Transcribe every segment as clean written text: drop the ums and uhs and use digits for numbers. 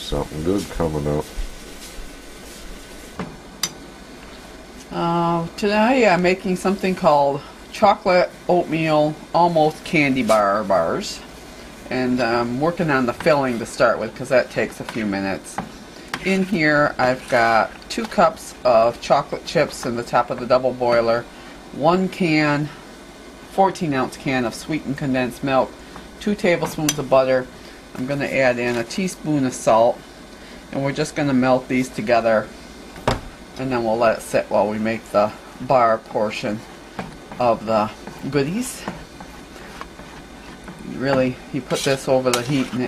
something good coming up. Today I'm making something called chocolate oatmeal almost candy bars, and I'm working on the filling to start with because that takes a few minutes. In here I've got 2 cups of chocolate chips in the top of the double boiler, 1 can, 14-ounce can of sweetened condensed milk, 2 tablespoons of butter. I'm going to add in a teaspoon of salt, and we're just going to melt these together, and then we'll let it sit while we make the bar portion of the goodies. Really, you put this over the heat and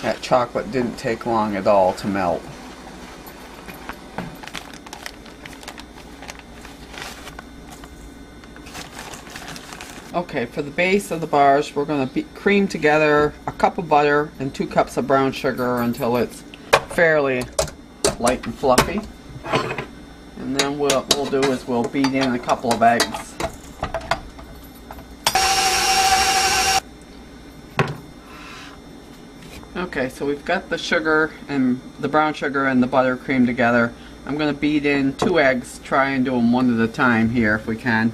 that chocolate didn't take long at all to melt. Okay, for the base of the bars, we're going to cream together a cup of butter and 2 cups of brown sugar until it's fairly light and fluffy. And then what we'll do is we'll beat in a couple of eggs. Okay, so we've got the sugar and the brown sugar and the butter creamed together. I'm going to beat in 2 eggs, try and do them one at a time here if we can.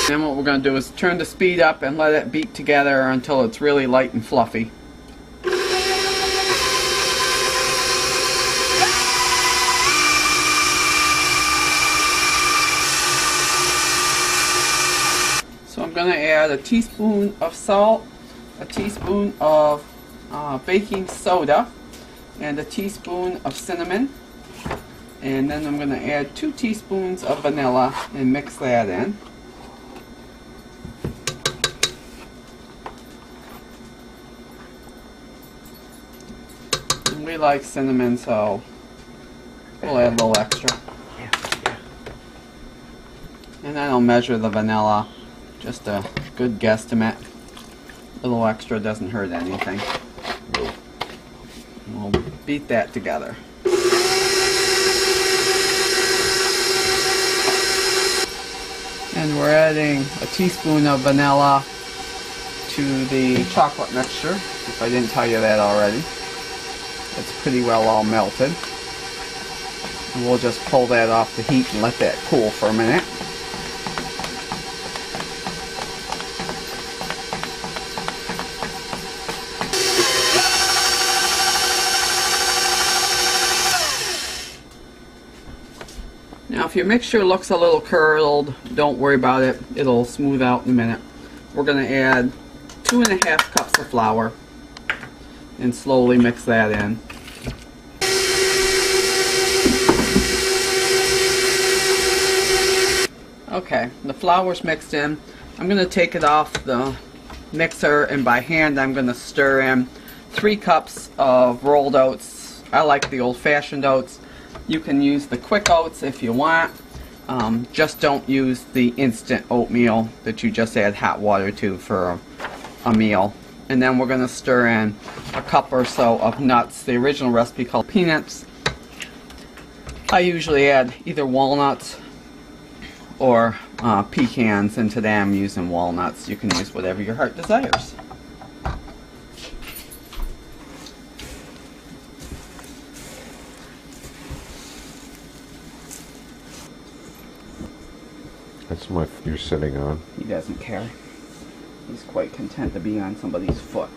Then what we're going to do is turn the speed up and let it beat together until it's really light and fluffy. So I'm going to add a teaspoon of salt, a teaspoon of baking soda, and a teaspoon of cinnamon. And then I'm going to add 2 teaspoons of vanilla and mix that in. We like cinnamon, so we'll add a little extra. And then I'll measure the vanilla, just a good guesstimate. A little extra doesn't hurt anything. And we'll beat that together. And we're adding a teaspoon of vanilla to the chocolate mixture, if I didn't tell you that already. It's pretty well all melted. And we'll just pull that off the heat and let that cool for a minute. Now if your mixture looks a little curdled, don't worry about it. It'll smooth out in a minute. We're going to add 2½ cups of flour and slowly mix that in. Okay, the flour's mixed in. I'm going to take it off the mixer, and by hand I'm going to stir in 3 cups of rolled oats. I like the old-fashioned oats. You can use the quick oats if you want. Just don't use the instant oatmeal that you just add hot water to for a meal. And then we're going to stir in a cup or so of nuts. The original recipe called peanuts. I usually add either walnuts or pecans, and today I'm using walnuts. You can use whatever your heart desires. That's what you're sitting on. He doesn't care. He's quite content to be on somebody's foot.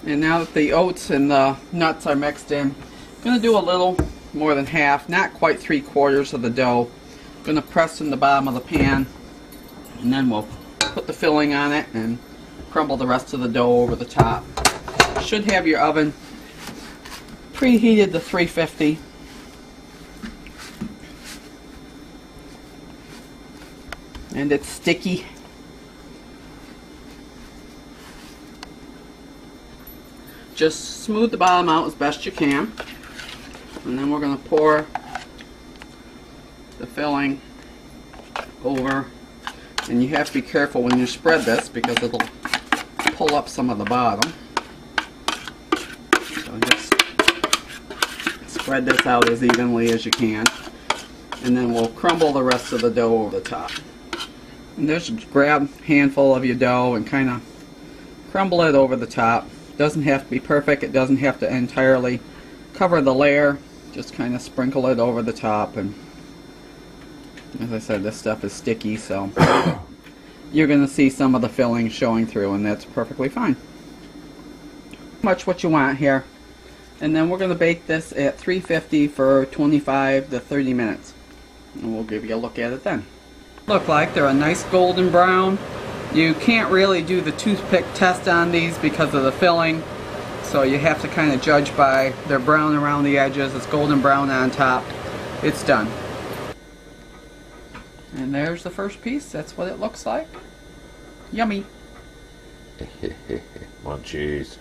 And now that the oats and the nuts are mixed in, I'm going to do a little more than half, not quite 3/4 of the dough. I'm going to press in the bottom of the pan, and then we'll put the filling on it and crumble the rest of the dough over the top. Should have your oven preheated to 350. And it's sticky. Just smooth the bottom out as best you can. And then we're going to pour the filling over. And you have to be careful when you spread this because it'll pull up some of the bottom. So just spread this out as evenly as you can. And then we'll crumble the rest of the dough over the top. And just grab a handful of your dough and kind of crumble it over the top. Doesn't have to be perfect. It doesn't have to entirely cover the layer. Just kind of sprinkle it over the top. And as I said, this stuff is sticky, so you're going to see some of the filling showing through, and that's perfectly fine. Much what you want here. And then we're going to bake this at 350 for 25 to 30 minutes. And we'll give you a look at it then. Look like they're a nice golden brown. You can't really do the toothpick test on these because of the filling. So you have to kind of judge by they're brown around the edges. It's golden brown on top. It's done. And there's the first piece. That's what it looks like. Yummy. Munchies.